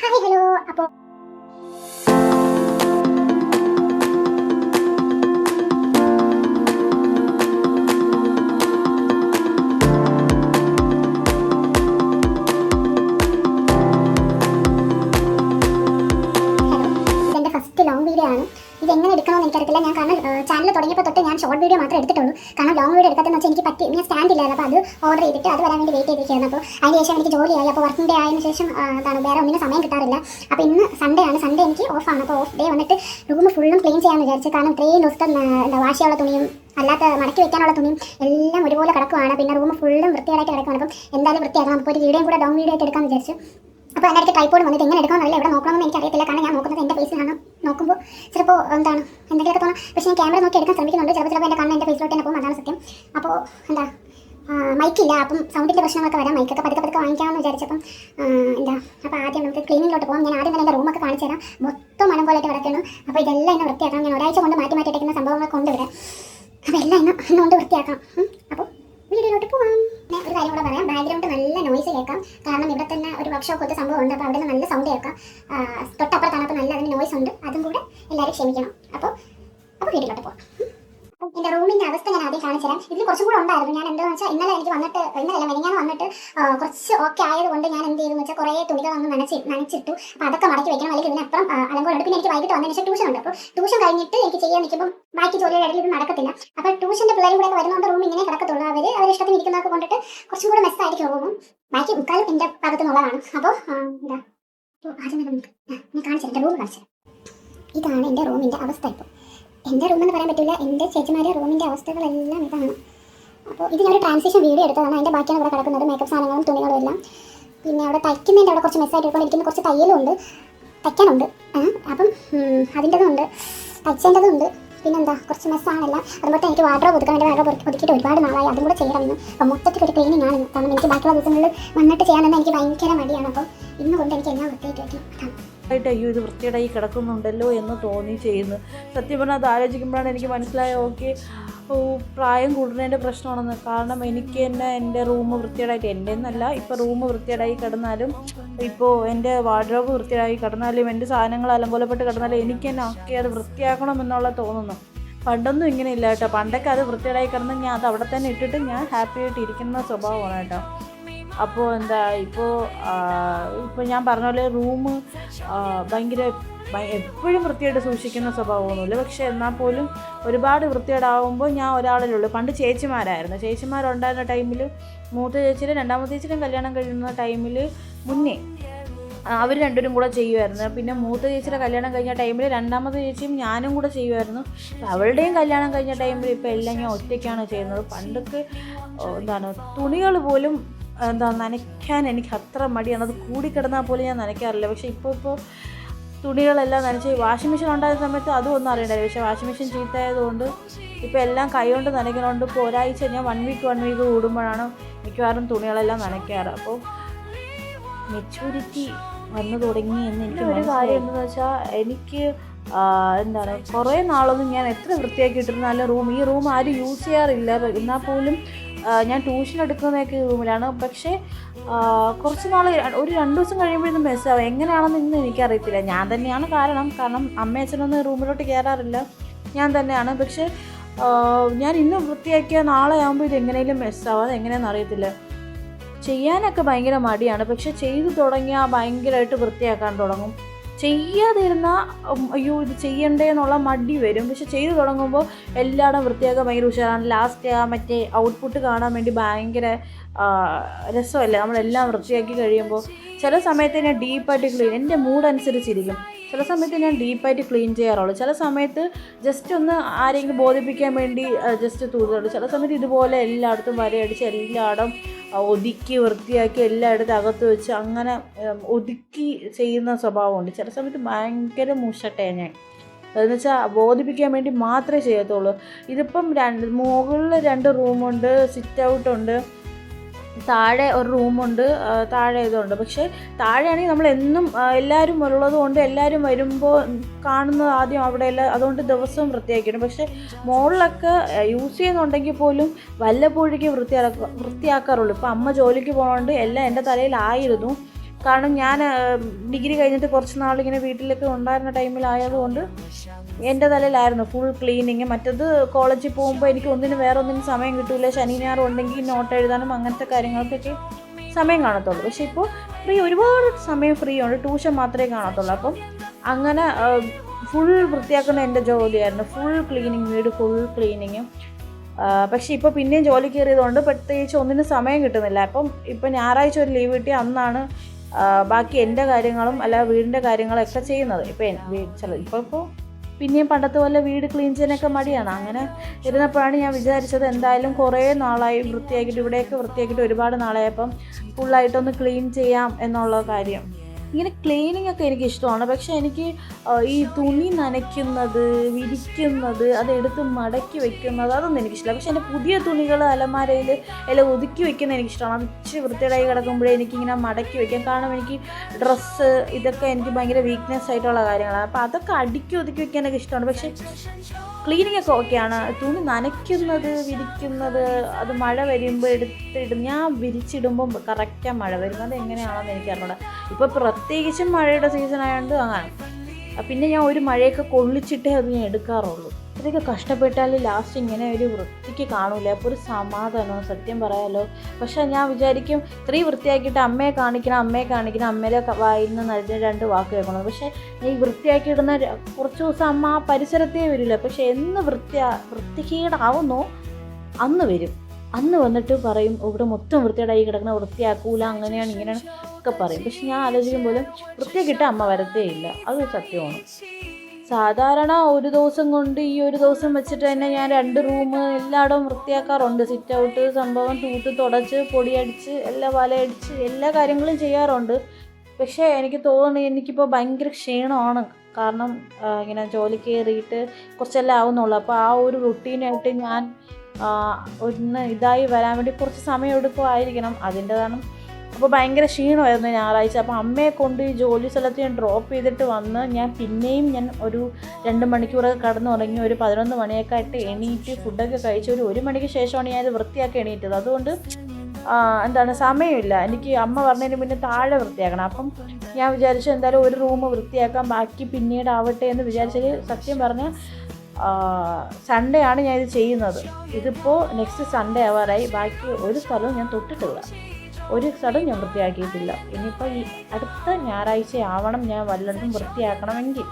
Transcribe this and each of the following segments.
Hi hello. അപ്പോൾ ഇതെൻ്റെ first long video ആണ്. ഇതെങ്ങനെ എടുക്കണമെന്ന് എനിക്കറിയത്തില്ല. ഞാൻ കാരണം ചാനൽ തുടങ്ങിയപ്പോൾ തൊട്ട് ഞാൻ ഷോർട്ട് വീഡിയോ മാത്രമേ എടുത്തിട്ടുള്ളൂ. കാരണം ലോങ് വീഡിയോ എടുക്കാത്തെന്ന് വെച്ചാൽ എനിക്ക് ഞാൻ സ്റ്റാൻഡ് ഇല്ലായിരുന്നു. അപ്പോൾ അത് ഓർഡർ ചെയ്തിട്ട് അത് വരാൻ വേണ്ടി വെയിറ്റ് ചെയ്തിരിക്കുകയാണ്. അപ്പോൾ അതിന് ശേഷം എനിക്ക് ജോലിയായി. അപ്പോൾ വർക്കിംഗ് ഡേ ആയതിനു ശേഷം വേറെ ഒന്നിനും സമയം കിട്ടാറില്ല. അപ്പോൾ ഇന്ന് സൺഡേ ആണ്. സൺഡേ എനിക്ക് ഓഫാണ്. അപ്പോൾ ഓഫ് ഡേ വന്നിട്ട് റൂം ഫുള്ളും ക്ലീൻ ചെയ്യാമെന്ന് വിചാരിച്ചു. കാരണം ഇത്രയും ദിവസത്തെ വാശിയുള്ള തുണിയും അല്ലാത്ത മടക്കി വെക്കാനുള്ള തുണിയും എല്ലാം ഒരുപോലെ കിടക്കുവാണ്. പിന്നെ റൂം ഫുള്ളും വൃത്തിയായിട്ട് കിടക്കുവാണ്. അപ്പം എന്തായാലും വൃത്തിയാക്കണം. അപ്പോൾ ഒരു വീഡിയോ കൂടെ ലോങ് വീഡിയോ ആയിട്ട് എടുക്കാമെന്ന് വിചാരിച്ചു. അപ്പോൾ എൻ്റെ അടുത്ത് ട്രൈപോഡ് വന്നിട്ട് എങ്ങനെ എടുക്കണമെന്നല്ല, എവിടെ നോക്കണമെന്ന് എനിക്കറിയത്തില്ല. കാരണം ഞാൻ നോക്കുന്നത് എൻ്റെ ഫേസിലാണ്. നോക്കുമ്പോൾ ചിലപ്പോൾ എന്തെങ്കിലുമൊക്കെ തോന്നും. പക്ഷേ ഞാൻ ക്യാമറ നോക്കി എടുക്കാൻ ശ്രമിക്കുന്നുണ്ട്. ചിലപ്പോൾ എൻ്റെ കണ്ണ് എൻ്റെ ഫേസിലോട്ട് തന്നെ പോകും. അതാണ് സത്യം. അപ്പോൾ മൈക്കില്ല. അപ്പം സൗണ്ടിൻ്റെ പ്രശ്നങ്ങളൊക്കെ വരാം. മൈക്കൊക്കെ പതുക്കെ വാങ്ങിക്കാമെന്ന് വിചാരിച്ചപ്പം അപ്പോൾ ആദ്യം നമുക്ക് ക്ലീനിങ്ങിലോട്ട് പോകാം. ഞാൻ ആദ്യം തന്നെ എൻ്റെ റൂമൊക്കെ കാണിച്ചു തരാം. മൊത്തം മനം പോലെയായിട്ട് കിടക്കണം. അപ്പോൾ ഇതെല്ലാം ഇന്ന് വൃത്തിയാക്കണം. ഞാൻ ഒരാഴ്ച കൊണ്ട് മാറ്റിയിട്ടേക്കുന്ന സംഭവങ്ങൾ കൊണ്ടുവരാം. അപ്പോൾ എല്ലാം ഇന്നുകൊണ്ട് വൃത്തിയാക്കാം. അപ്പോൾ വീഡിയോയിലോട്ട് പോവാം. ഞാൻ ഒരു കാര്യം കൂടെ പറയാം. ബാക്ക്ഗ്രൗണ്ട് നല്ല നോയ്സ് കേൾക്കാം. കാരണം ഇവിടെ തന്നെ ഒരു വർക്ക്ഷോപ്പ് പോലത്തെ സംഭവം ഉണ്ട്. അപ്പോൾ അവിടെ നിന്ന് നല്ല സൗണ്ട് കേൾക്കാം. തൊട്ടപ്പുറത്താണ്. അപ്പോൾ നല്ല അതിന് നോയ്സ് ഉണ്ട്. അതും കൂടെ എല്ലാവരും ക്ഷമിക്കണം. അപ്പോൾ വീഡിയോയിലോട്ട് പോകാം. എൻ്റെ റൂമിൻ്റെ അവസ്ഥ ഞാൻ ആദ്യം കാണിച്ചു തരാം. ഇതിൽ കുറച്ചും കൂടെ ഉണ്ടായിരുന്നു. ഞാൻ എന്താണെന്ന് വെച്ചാൽ ഇന്നലെ എനിക്ക് വന്നിട്ട് മെനിഞ്ഞാന്ന് വന്നിട്ട് കുറച്ച് ഓക്കെ ആയതുകൊണ്ട് ഞാൻ എന്ത് ചെയ്തെന്ന് വെച്ചാൽ കുറേ തുണികൾ അങ്ങ് നനച്ചിട്ടു. അപ്പോൾ അതൊക്കെ മടക്കി വെക്കണം. അല്ലെങ്കിൽ ഇതിനപ്പുറം അലങ്കോലുണ്ട്. പിന്നെ എനിക്ക് വൈകിട്ട് വന്നതിന് ശേഷം ട്യൂഷൻ ഉണ്ട്. അപ്പോൾ ട്യൂഷൻ കഴിഞ്ഞിട്ട് എനിക്ക് ചെയ്യാൻ നിൽക്കുമ്പോൾ ബാക്കി ജോലിയുടെ ഇടയിൽ ഇത് നടക്കത്തില്ല. അപ്പോൾ ട്യൂഷൻ്റെ പിള്ളേരും കൂടെ വരുന്നതുകൊണ്ട് റൂം ഇങ്ങനെ കിടക്കത്തുള്ളൂ. അവർ ഇഷ്ടത്തിന് ഇരിക്കുന്നതൊക്കെ കൊണ്ടിട്ട് കുറച്ചും കൂടെ മെസ്സായിരിക്കും റൂമും. ബാക്കി മുക്കാലും എൻ്റെ ഭാഗത്തു നിന്നുള്ളതാണ്. അപ്പോൾ ആദ്യം ഞാൻ കാണിച്ചു എൻ്റെ റൂം കാണിച്ചു. ഇതാണ് എൻ്റെ റൂമിൻ്റെ അവസ്ഥ. ഇപ്പോൾ എൻ്റെ റൂമെന്ന് പറയാൻ പറ്റില്ല. എൻ്റെ ചേച്ചിമാരുടെ റൂമിൻ്റെ അവസ്ഥകളെല്ലാം ഇതാണ്. അപ്പോൾ ഇത് ഞാനൊരു ട്രാൻസിഷൻ വീഡിയോ എടുത്തതാണ്. അതിൻ്റെ ബാക്കിയാണ് ഇവിടെ കിടക്കുന്നത്. മേക്കപ്പ് സാധനങ്ങളും തുണികളും എല്ലാം. പിന്നെ അവിടെ തയ്ക്കുന്നതിൻ്റെ അവിടെ കുറച്ച് മെസ്സായിട്ട് എടുക്കൊണ്ടിരിക്കുന്ന കുറച്ച് തയ്യലും ഉണ്ട്, തയ്ക്കാനുണ്ട്. അപ്പം അതിൻ്റെതും ഉണ്ട്, തയ്ച്ചതിൻ്റെതും ഉണ്ട്. പിന്നെന്താ കുറച്ച് മെസ്സാണെല്ലാം. അതുപോലെ എനിക്ക് വാർഡ്രോബ് ഒതുക്കാൻ വേണ്ടി വാർഡ്രോബ് ഒതുക്കിയിട്ട് ഒരുപാട് നാളായി. അതും കൂടെ ചെയ്യണമെന്ന്. അപ്പം മൊത്തത്തിൽ ഒരു ക്ലീനിങ് ആണ്. കാരണം എനിക്ക് ബാക്കിയുള്ള ദിവസങ്ങളിൽ വന്നിട്ട് ചെയ്യാനെന്ന് എനിക്ക് ഭയങ്കര മടിയാണ്. അപ്പം ഇന്ന് കൊണ്ട് എനിക്ക് എല്ലാം വൃത്തിയായിട്ട് വയ്ക്കും. അതാണ് അയ്യോ ഇത് വൃത്തിയുടായി കിടക്കുന്നുണ്ടല്ലോ എന്ന് തോന്നി ചെയ്യുന്നു. സത്യം പറഞ്ഞാൽ അത് ആലോചിക്കുമ്പോഴാണ് എനിക്ക് മനസ്സിലായ ഓക്കെ പ്രായം കൂടുന്നതിൻ്റെ പ്രശ്നമാണെന്ന്. കാരണം എനിക്ക് തന്നെ എൻ്റെ റൂം വൃത്തിയുടായിട്ട്, എൻ്റെ എന്നല്ല ഇപ്പോൾ റൂം വൃത്തിയുടായി കിടന്നാലും, ഇപ്പോൾ എൻ്റെ വാർഡ്രോബ് വൃത്തിയായി കിടന്നാലും, എൻ്റെ സാധനങ്ങൾ അലങ്കോലപ്പെട്ട് കിടന്നാലും എനിക്ക് തന്നെ ഓക്കെ അത് വൃത്തിയാക്കണം എന്നുള്ള തോന്നുന്നു. പണ്ടൊന്നും ഇങ്ങനെ ഇല്ല കേട്ടോ. പണ്ടൊക്കെ അത് വൃത്തിയുടായി കിടന്ന് ഞാൻ അത് അവിടെ തന്നെ ഇട്ടിട്ട് ഞാൻ ഹാപ്പി ആയിട്ട് ഇരിക്കുന്ന സ്വഭാവമാണ് കേട്ടോ. അപ്പോൾ ഇപ്പോൾ ഞാൻ പറഞ്ഞ പോലെ റൂം ഭയങ്കര എപ്പോഴും വൃത്തിയായിട്ട് സൂക്ഷിക്കുന്ന സ്വഭാവമൊന്നുമില്ല. പക്ഷേ എന്നാൽ പോലും ഒരുപാട് വൃത്തിയേടാവുമ്പോൾ ഞാൻ ഒരാളേ ഉള്ളൂ. പണ്ട് ചേച്ചിമാരുണ്ടായിരുന്ന ടൈമിൽ, മൂത്ത ചേച്ചിയുടെ രണ്ടാമത്തെ ചേച്ചിയുടെയും കല്യാണം കഴിയുന്ന ടൈമിൽ മുന്നേ അവർ രണ്ടുപേരും കൂടെ ചെയ്യുമായിരുന്നു. പിന്നെ മൂത്ത ചേച്ചിയുടെ കല്യാണം കഴിഞ്ഞ ടൈമിൽ രണ്ടാമത്തെ ചേച്ചിയും ഞാനും കൂടെ ചെയ്യുമായിരുന്നു. അവളുടെയും കല്യാണം കഴിഞ്ഞ ടൈമിൽ ഇപ്പോൾ എല്ലാം ഞാൻ ഒറ്റയ്ക്കാണ് ചെയ്യുന്നത്. പണ്ടൊക്കെ തുണികൾ പോലും നനയ്ക്കാൻ എനിക്ക് അത്ര മടിയാണ്. അത് കൂടിക്കിടന്നാൽ പോലും ഞാൻ നനയ്ക്കാറില്ല. പക്ഷേ ഇപ്പോൾ തുണികളെല്ലാം നനച്ച് വാഷിംഗ് മെഷീൻ ഉണ്ടായിരുന്ന സമയത്ത് അതും ഒന്നും അറിയണ്ടായില്ല. പക്ഷേ വാഷിംഗ് മെഷീൻ ചീത്തയായതുകൊണ്ട് ഇപ്പോൾ എല്ലാം കൈകൊണ്ട് നനയ്ക്കുന്നതുകൊണ്ട് ഇപ്പോൾ ഒരാഴ്ച ഞാൻ വൺ വീക്ക് കൂടുമ്പോഴാണ് മിക്കവാറും തുണികളെല്ലാം നനയ്ക്കാറ്. അപ്പോൾ മെച്യൂരിറ്റി വന്നു തുടങ്ങി എന്ന് എനിക്ക് ഒരു കാര്യം എന്താണെന്ന് വെച്ചാൽ, എനിക്ക് കുറേ നാളൊന്നും ഞാൻ എത്ര വൃത്തിയാക്കി ഇട്ടിരുന്നാലും ഈ റൂം ആരും യൂസ് ചെയ്യാറില്ല. എന്നാൽ പോലും ഞാൻ ട്യൂഷൻ എടുക്കുന്നതൊക്കെ റൂമിലാണ്. പക്ഷേ കുറച്ച് നാൾ ഒരു 2 ദിവസം കഴിയുമ്പോഴൊന്നും മെസ്സാവും. എങ്ങനെയാണെന്ന് ഇന്ന് എനിക്കറിയത്തില്ല. ഞാൻ തന്നെയാണ് കാരണം അമ്മ അച്ഛനൊന്നും റൂമിലോട്ട് കയറാറില്ല, ഞാൻ തന്നെയാണ്. പക്ഷേ ഞാൻ ഇന്ന് വൃത്തിയാക്കിയാൽ നാളെ ആകുമ്പോൾ ഇത് എങ്ങനെയും മെസ്സാവും. അത് എങ്ങനെയാണെന്ന് അറിയത്തില്ല. ചെയ്യാനൊക്കെ ഭയങ്കര മടിയാണ്. പക്ഷെ ചെയ്തു തുടങ്ങിയാൽ ഭയങ്കരമായിട്ട് വൃത്തിയാക്കാൻ തുടങ്ങും. ചെയ്യാതിരുന്നാൽ അയ്യോ ഇത് ചെയ്യണ്ടേ എന്നുള്ള മടി വരും. പക്ഷെ ചെയ്തു തുടങ്ങുമ്പോൾ എല്ലായിടും വൃത്തിയാക്കാൻ ഭയങ്കര ഉഷാറാണ്. ലാസ്റ്റ് മറ്റേ ഔട്ട്പുട്ട് കാണാൻ വേണ്ടി ഭയങ്കര രസമല്ലേ നമ്മളെല്ലാം വൃത്തിയാക്കി കഴിയുമ്പോൾ. ചില സമയത്ത് ഞാൻ ഡീപ്പായിട്ട് ക്ലീൻ, എൻ്റെ മൂഡ് അനുസരിച്ചിരിക്കും. ചില സമയത്ത് ഞാൻ ഡീപ്പായിട്ട് ക്ലീൻ ചെയ്യാറുള്ളൂ. ചില സമയത്ത് ജസ്റ്റ് ഒന്ന് ആരെങ്കിലും ബോധിപ്പിക്കാൻ വേണ്ടി ജസ്റ്റ് തൂത്തുള്ളൂ. ചില സമയത്ത് ഇതുപോലെ എല്ലായിടത്തും വരയടിച്ച് എല്ലായിടം ഒതുക്കി വൃത്തിയാക്കി എല്ലായിടത്തും അകത്ത് വെച്ച് അങ്ങനെ ഒതുക്കി ചെയ്യുന്ന സ്വഭാവമുണ്ട്. ചില സമയത്ത് ഭയങ്കര മുഷട്ടയാണ് ഞാൻ. അതെന്ന് വെച്ചാൽ ബോധിപ്പിക്കാൻ വേണ്ടി മാത്രമേ ചെയ്യത്തുള്ളൂ. ഇതിപ്പം മുകളിൽ 2 റൂമുണ്ട്, സിറ്റ് ഔട്ടുണ്ട്, താഴെ ഒരു റൂമുണ്ട്, താഴെ ഇതുണ്ട്. പക്ഷേ താഴെയാണെങ്കിൽ നമ്മളെന്നും എല്ലാവരും ഉള്ളത് കൊണ്ട് എല്ലാവരും വരുമ്പോൾ കാണുന്നത് ആദ്യം അവിടെയെല്ലാം, അതുകൊണ്ട് ദിവസവും വൃത്തിയാക്കിയിടും. പക്ഷേ മുകളിലൊക്കെ യൂസ് ചെയ്യുന്നുണ്ടെങ്കിൽ പോലും വല്ലപ്പോഴേക്കും വൃത്തിയാക്കാറുള്ളൂ. ഇപ്പോൾ അമ്മ ജോലിക്ക് പോകുന്നതുകൊണ്ട് എല്ലാം എൻ്റെ തലയിലായിരുന്നു. കാരണം ഞാൻ ഡിഗ്രി കഴിഞ്ഞിട്ട് കുറച്ച് നാളിങ്ങനെ വീട്ടിലൊക്കെ ഉണ്ടായിരുന്ന ടൈമിലായതുകൊണ്ട് എൻ്റെ തലയിലായിരുന്നു ഫുൾ ക്ലീനിങ്. മറ്റത് കോളേജിൽ പോകുമ്പോൾ എനിക്ക് വേറെ ഒന്നിനും സമയം കിട്ടില്ല. ശനി ഞായർ ഉണ്ടെങ്കിൽ നോട്ട് എഴുതാനും അങ്ങനത്തെ കാര്യങ്ങൾക്കൊക്കെ സമയം കാണത്തുള്ളൂ. പക്ഷേ ഇപ്പോൾ ഒരുപാട് സമയം ഫ്രീ ഉണ്ട്, ട്യൂഷൻ മാത്രമേ കാണത്തുള്ളൂ. അപ്പം അങ്ങനെ ഫുൾ വൃത്തിയാക്കുന്ന എൻ്റെ ജോലിയായിരുന്നു, ഫുൾ ക്ലീനിങ്, വീട് ഫുൾ ക്ലീനിങ്. പക്ഷേ ഇപ്പോൾ പിന്നെയും ജോലി കയറിയതുകൊണ്ട് പ്രത്യേകിച്ച് ഒന്നിനും സമയം കിട്ടുന്നില്ല. അപ്പം ഇപ്പോൾ ഞായറാഴ്ച ഒരു ലീവ് കിട്ടി അന്നാണ് ബാക്കി എൻ്റെ കാര്യങ്ങളും അല്ല വീടിൻ്റെ കാര്യങ്ങളൊക്കെ ചെയ്യുന്നത്. ഇപ്പോൾ പിന്നെയും പണ്ടത്തെ പോലെ വീട് ക്ലീൻ ചെയ്യാനൊക്കെ മടിയാണ്. അങ്ങനെ ഇരുന്നപ്പോഴാണ് ഞാൻ വിചാരിച്ചത് എന്തായാലും കുറേ നാളായി വൃത്തിയാക്കിയിട്ട്, ഇവിടെയൊക്കെ വൃത്തിയാക്കിയിട്ട് ഒരുപാട് നാളായപ്പം ഫുള്ളായിട്ടൊന്ന് ക്ലീൻ ചെയ്യാം എന്നുള്ള കാര്യം. ഇങ്ങനെ ക്ലീനിങ് ഒക്കെ എനിക്ക് ഇഷ്ടമാണ്. പക്ഷേ എനിക്ക് ഈ തുണി നനയ്ക്കുന്നത്, വിരിക്കുന്നത്, അതെടുത്ത് മടക്കി വെക്കുന്നത് അതൊന്നും എനിക്കിഷ്ടമില്ല. പക്ഷേ എൻ്റെ പുതിയ തുണികൾ അലമാരയിൽ എല്ലാം ഒതുക്കി വെക്കുന്നത് എനിക്കിഷ്ടമാണ്. അത് ഇച്ചിരി വൃത്തിയായി കിടക്കുമ്പോഴേ എനിക്കിങ്ങനെ മടക്കി വയ്ക്കാം. കാരണം എനിക്ക് ഡ്രസ്സ് ഇതൊക്കെ എനിക്ക് ഭയങ്കര വീക്ക്നെസ് ആയിട്ടുള്ള കാര്യങ്ങളാണ്. അപ്പോൾ അതൊക്കെ അടുക്കി ഒതുക്കി വെക്കാനൊക്കെ ഇഷ്ടമാണ്. പക്ഷേ ക്ലീനിങ് ഒക്കെ ഓക്കെയാണ്. തുണി നനയ്ക്കുന്നത്, വിരിക്കുന്നത്, അത് മഴ വരുമ്പോൾ എടുത്തിടും. ഞാൻ വിരിച്ചിടുമ്പോൾ കറക്റ്റാണ് മഴ വരും. അത് എങ്ങനെയാണെന്ന് എനിക്കറിഞ്ഞൂടാ. ഇപ്പോൾ പ്രത്യേകിച്ചും മഴയുടെ സീസൺ ആയതുകൊണ്ട് അങ്ങനെ. പിന്നെ ഞാൻ ഒരു മഴയൊക്കെ കൊള്ളിച്ചിട്ടേ അത് ഞാൻ എടുക്കാറുള്ളൂ. ഇതൊക്കെ കഷ്ടപ്പെട്ടാൽ ലാസ്റ്റ് ഇങ്ങനെ ഒരു വൃത്തിക്ക് കാണൂല. അപ്പോൾ ഒരു സമാധാനമോ സത്യം പറയാലോ. പക്ഷേ ഞാൻ വിചാരിക്കും ഇത്രയും വൃത്തിയാക്കിയിട്ട് അമ്മയെ കാണിക്കണം, അമ്മയിലെ വായിൽ നിന്ന് നൽകുന്ന 2 വാക്ക് കേൾക്കണം. പക്ഷേ ഈ വൃത്തിയാക്കിയിടുന്ന കുറച്ച് ദിവസം അമ്മ ആ പരിസരത്തേ വരില്ല. പക്ഷേ എന്ന് വൃത്തികേടാവുന്നോ അന്ന് വരും. അന്ന് വന്നിട്ട് പറയും ഇവിടെ മൊത്തം വൃത്തികേടായി കിടക്കണം, വൃത്തിയാക്കൂല, അങ്ങനെയാണ് ഇങ്ങനെയാണ് ഒക്കെ പറയും. പക്ഷെ ഞാൻ ആലോചിക്കും പോലും വൃത്തിയാക്കിയിട്ട് അമ്മ വരത്തേ ഇല്ല. അത് സത്യമാണ്. സാധാരണ ഒരു ദിവസം കൊണ്ട് ഈ ഒരു ദിവസം വെച്ചിട്ട് തന്നെ ഞാൻ 2 റൂം എല്ലായിടവും വൃത്തിയാക്കാറുണ്ട്. സിറ്റ് ഔട്ട് സംഭവം തൂത്ത് തുടച്ച് പൊടിയടിച്ച് എല്ലാ വലയടിച്ച് എല്ലാ കാര്യങ്ങളും ചെയ്യാറുണ്ട്. പക്ഷേ എനിക്ക് തോന്നുന്നു എനിക്കിപ്പോൾ ഭയങ്കര ക്ഷീണമാണ്. കാരണം ഇങ്ങനെ ജോലി കയറിയിട്ട് കുറച്ചെല്ലാം ആവുന്നുള്ളൂ. അപ്പോൾ ആ ഒരു റുട്ടീനായിട്ട് ഞാൻ ഒന്ന് ഇതായി വരാൻ വേണ്ടി കുറച്ച് സമയം എടുക്കുമായിരിക്കണം. അതിൻ്റെതാണ്. അപ്പോൾ ഭയങ്കര ക്ഷീണമായിരുന്നു ഞായറാഴ്ച. അപ്പോൾ അമ്മയെ കൊണ്ട് ഈ ജോലി സ്ഥലത്ത് ഞാൻ ഡ്രോപ്പ് ചെയ്തിട്ട് വന്ന് ഞാൻ ഒരു 2 മണിക്കൂറൊക്കെ കടന്നുറങ്ങി. ഒരു 11 മണിയൊക്കെ ആയിട്ട് എണീറ്റ് ഫുഡൊക്കെ കഴിച്ച് ഒരു 1 മണിക്ക് ശേഷമാണ് ഞാനിത് വൃത്തിയാക്കി എണീറ്റത്. അതുകൊണ്ട് സമയമില്ല. എനിക്ക് അമ്മ പറഞ്ഞതിന് പിന്നെ താഴെ വൃത്തിയാക്കണം. അപ്പം ഞാൻ വിചാരിച്ചു എന്തായാലും ഒരു റൂം വൃത്തിയാക്കാം, ബാക്കി പിന്നീട് ആവട്ടെ എന്ന് വിചാരിച്ചത്. സത്യം പറഞ്ഞാൽ സൺഡേ ആണ് ഞാൻ ഇത് ചെയ്യുന്നത്. ഇതിപ്പോൾ നെക്സ്റ്റ് സൺഡേ ആവാറായി. ബാക്കി ഒരു സ്ഥലവും ഞാൻ തൊട്ടിട്ടില്ല, ഒരു സ്ഥലവും ഞാൻ വൃത്തിയാക്കിയിട്ടില്ല. ഇനിയിപ്പോൾ ഈ അടുത്ത ഞായറാഴ്ച ആവണം ഞാൻ വല്ലതും വൃത്തിയാക്കണമെങ്കിൽ.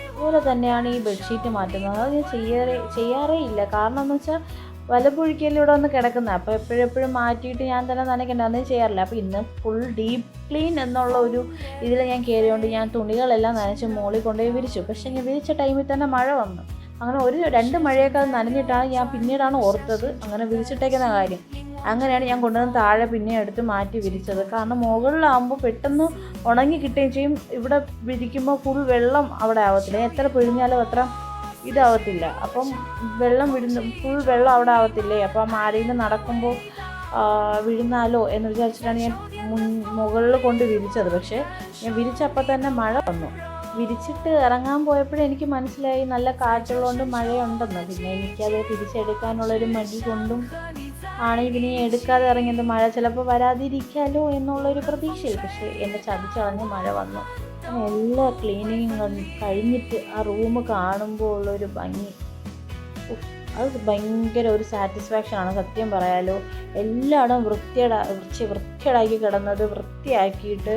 അതുപോലെ തന്നെയാണ് ഈ ബെഡ്ഷീറ്റ് മാറ്റുന്നത്. അത് ഞാൻ ചെയ്യാറേ ഇല്ല. കാരണം എന്ന് വെച്ചാൽ വലപ്പുഴിക്കലിലൂടെ ഒന്ന് കിടക്കുന്നത്. അപ്പോൾ എപ്പോഴും മാറ്റിയിട്ട് ഞാൻ തന്നെ നനയ്ക്കേണ്ട, അതൊന്നും ചെയ്യാറില്ല. അപ്പോൾ ഇന്ന് ഫുൾ ഡീപ്പ് ക്ലീൻ എന്നുള്ള ഒരു ഇതിൽ ഞാൻ കയറിയോണ്ട് ഞാൻ തുണികളെല്ലാം നനച്ച് മുകളിൽ കൊണ്ടുപോയി വിരിച്ചു. പക്ഷേ ഞാൻ വിരിച്ച ടൈമിൽ തന്നെ മഴ വന്നു. അങ്ങനെ 2 മഴയൊക്കെ അത് നനഞ്ഞിട്ടാണ് ഞാൻ പിന്നീടാണ് ഓർത്തത് അങ്ങനെ വിരിച്ചിട്ടേക്കുന്ന കാര്യം. അങ്ങനെയാണ് ഞാൻ കൊണ്ടുവന്ന് താഴെ പിന്നെ എടുത്ത് മാറ്റി വിരിച്ചത്. കാരണം മുകളിലാകുമ്പോൾ പെട്ടെന്ന് ഉണങ്ങി കിട്ടുകയും ചെയ്യും. ഇവിടെ വിരിക്കുമ്പോൾ ഫുൾ വെള്ളം അവിടെ ആവത്തില്ല. എത്ര പിഴിഞ്ഞാലും അത്ര ഇതാവത്തില്ല. അപ്പം ഫുൾ വെള്ളം അവിടെ ആവത്തില്ലേ. അപ്പം ആരെയും നടക്കുമ്പോൾ വിഴുന്നാലോ എന്ന് വിചാരിച്ചിട്ടാണ് ഞാൻ മുകളിൽ കൊണ്ട് വിരിച്ചത്. പക്ഷേ ഞാൻ വിരിച്ചപ്പോൾ തന്നെ മഴ വന്നു. വിരിച്ചിട്ട് ഇറങ്ങാൻ പോയപ്പോഴും എനിക്ക് മനസ്സിലായി നല്ല കാറ്റുള്ളതുകൊണ്ട് മഴയുണ്ടെന്ന്. പിന്നെ എനിക്കത് തിരിച്ചെടുക്കാനുള്ളൊരു മടി കൊണ്ടും ആണ് ഇതിനെ എടുക്കാതെ ഇറങ്ങിയത്. മഴ ചിലപ്പോൾ വരാതിരിക്കാലോ എന്നുള്ളൊരു പ്രതീക്ഷയിൽ. പക്ഷേ എന്നെ ചതിച്ചളഞ്ഞ് മഴ വന്നു. എല്ലാ ക്ലീനിങ്ങും കഴിഞ്ഞിട്ട് ആ റൂം കാണുമ്പോൾ ഉള്ളൊരു ഭംഗി, അത് ഭയങ്കര ഒരു സാറ്റിസ്ഫാക്ഷനാണ് സത്യം പറയാലോ. എല്ലായിടവും വൃത്തികേടാക്കി കിടന്നത് വൃത്തിയാക്കിയിട്ട്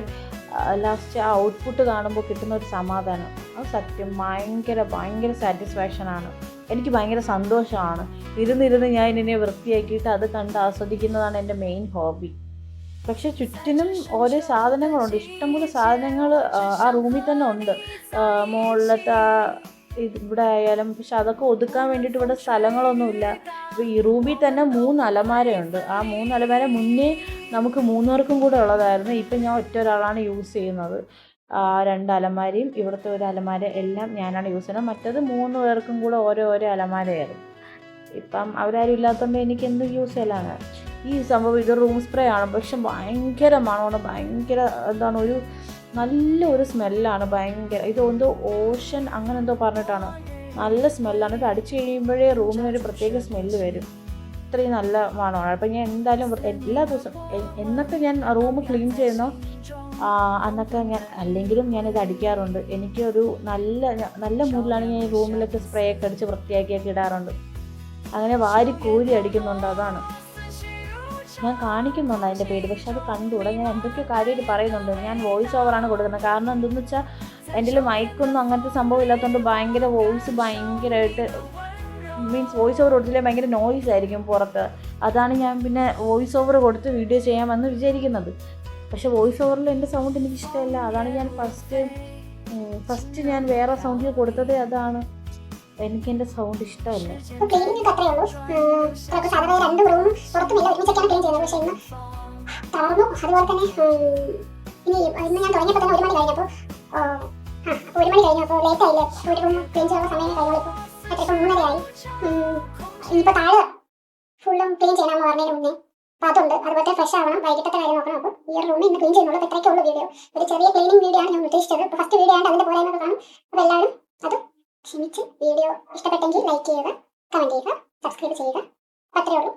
ലാസ്റ്റ് ആ ഔട്ട്പുട്ട് കാണുമ്പോൾ കിട്ടുന്ന ഒരു സമാധാനം, അത് സത്യം ഭയങ്കര സാറ്റിസ്ഫാക്ഷനാണ്. എനിക്ക് ഭയങ്കര സന്തോഷമാണ്. ഇരുന്നിരുന്ന് ഞാൻ ഇതിനെ വൃത്തിയാക്കിയിട്ട് അത് കണ്ട് ആസ്വദിക്കുന്നതാണ് എൻ്റെ മെയിൻ ഹോബി. പക്ഷേ ചുറ്റിനും ഓരോ സാധനങ്ങളുണ്ട്, ഇഷ്ടംപോലെ സാധനങ്ങൾ ആ റൂമിൽ തന്നെ ഉണ്ട്. മുകളിലത്തെ ഇവിടെ ആയാലും. പക്ഷെ അതൊക്കെ ഒതുക്കാൻ വേണ്ടിയിട്ട് ഇവിടെ സ്ഥലങ്ങളൊന്നുമില്ല. ഇപ്പോൾ ഈ റൂമിൽ തന്നെ 3 അലമാരയുണ്ട്. ആ 3 അലമാര മുന്നേ നമുക്ക് 3 പേർക്കും കൂടെ ഉള്ളതായിരുന്നു. ഇപ്പം ഞാൻ ഒറ്റ ഒരാളാണ് യൂസ് ചെയ്യുന്നത്. 2 അലമാരയും ഇവിടുത്തെ ഒരു അലമാര എല്ലാം ഞാനാണ് യൂസ് ചെയ്യുന്നത്. മറ്റത് 3 പേർക്കും കൂടെ ഓരോ അലമാരയായിരുന്നു. ഇപ്പം അവരാരും ഇല്ലാത്തതുകൊണ്ട് എനിക്ക് എന്ത് യൂസ് ചെയ്യലാണ്. ഈ സംഭവം ഇത് റൂം സ്പ്രേ ആണ്. പക്ഷെ ഭയങ്കര മണമാണ്. ഒരു നല്ലൊരു സ്മെല്ലാണ്. ഇതെന്തോ ഓഷൻ അങ്ങനെ എന്തോ പറഞ്ഞിട്ടാണ്. നല്ല സ്മെല്ലാണ്. ഇത് അടിച്ചു കഴിയുമ്പോഴേ റൂമിനൊരു പ്രത്യേക സ്മെല്ല് വരും. ഇത്രയും നല്ല മണമാണ്. അപ്പം ഞാൻ എന്തായാലും എല്ലാ ദിവസവും എന്നൊക്കെ ഞാൻ റൂം ക്ലീൻ ചെയ്യുന്നോ അന്നൊക്കെ ഞാൻ അല്ലെങ്കിലും ഞാനിത് അടിക്കാറുണ്ട്. എനിക്കൊരു നല്ല മൂഡിലാണ് ഞാൻ ഈ റൂമിലൊക്കെ സ്പ്രേ ഒക്കെ അടിച്ച് വൃത്തിയാക്കിയൊക്കെ ഇടാറുണ്ട്. അങ്ങനെ വാരി കോരി അടിക്കുന്നുണ്ട്. അതാണ് ഞാൻ കാണിക്കുന്നുണ്ട് അതിൻ്റെ പേര്. പക്ഷെ അത് കണ്ടുകൂടാ. ഞാൻ എന്തൊക്കെയോ കാര്യമായിട്ട് പറയുന്നുണ്ട്. ഞാൻ വോയിസ് ഓവറാണ് കൊടുക്കുന്നത്. കാരണം എന്തെന്ന് വെച്ചാൽ എൻ്റെ മൈക്കൊന്നും അങ്ങനത്തെ സംഭവം ഇല്ലാത്തതുകൊണ്ട് ഭയങ്കര വോയിസ് ഭയങ്കരമായിട്ട് മീൻസ് വോയിസ് ഓവർ കൊടുത്തില്ലേ ഭയങ്കര നോയ്സ് ആയിരിക്കും പുറത്ത്. അതാണ് ഞാൻ പിന്നെ വോയിസ് ഓവർ കൊടുത്ത് വീഡിയോ ചെയ്യാമെന്ന് വിചാരിക്കുന്നത്. പക്ഷെ വോയിസ് ഓവറിൽ എൻ്റെ സൗണ്ട് എനിക്കിഷ്ടമല്ല. അതാണ് ഞാൻ ഫസ്റ്റ് ഞാൻ വേറെ സൗണ്ടിൽ കൊടുത്തതേ അതാണ്. എനിക്ക് എൻ്റെ സൗണ്ട് ഇഷ്ടമല്ല. ക്ലീനിങ് അത്രേ ഉള്ളൂ. സാധാരണ 2 റൂമും പുറത്തുമില്ല ഒരുമിച്ചൊക്കെയാണ് ക്ലീൻ ചെയ്യുന്നത്. പക്ഷേ ഇന്ന് തളർന്നു. അതുപോലെ തന്നെ ഇന്ന് ഞാൻ തുടങ്ങിയപ്പോൾ തന്നെ 1 മണി കഴിഞ്ഞപ്പോൾ 1 മണി കഴിഞ്ഞു. അപ്പോൾ ലേറ്റ് ആയില്ലേ, ഒരു റൂം ക്ലീൻ ചെയ്യാനുള്ള സമയം കഴിഞ്ഞപ്പോൾ എത്രയ്ക്കും 3:30 ആയി. ഇനിയിപ്പോൾ താഴെ ഫുള്ളും ക്ലീൻ ചെയ്യണമെന്ന് പറഞ്ഞതിന് മുന്നേ അപ്പോൾ അതുണ്ട്. അതുപോലെ ഫ്രഷ് ആവണം, വൈകിട്ടത്തെ കാര്യം നോക്കണം. അപ്പോൾ ഈ റൂമിൽ ഇന്ന് ക്ലീൻ ചെയ്യുന്നുള്ളൂ. ഇത്രയൊക്കെ ഉള്ളൂ വീഡിയോ. ഒരു ചെറിയ ക്ലീനിങ് വീഡിയോ ആണ് ഞാൻ ഉദ്ദേശിച്ചത്. ഇപ്പോൾ ഫസ്റ്റ് വീഡിയോ ആയിട്ട് അതിൻ്റെ പോരായ്മൊക്കെ കാണും. അപ്പോൾ എല്ലാവരും അത് ക്ഷമിച്ച് വീഡിയോ ഇഷ്ടപ്പെട്ടെങ്കിൽ ലൈക്ക് ചെയ്യുക, കമൻറ്റ് ചെയ്യുക, സബ്സ്ക്രൈബ് ചെയ്യുക. അത്രയേ ഉള്ളൂ.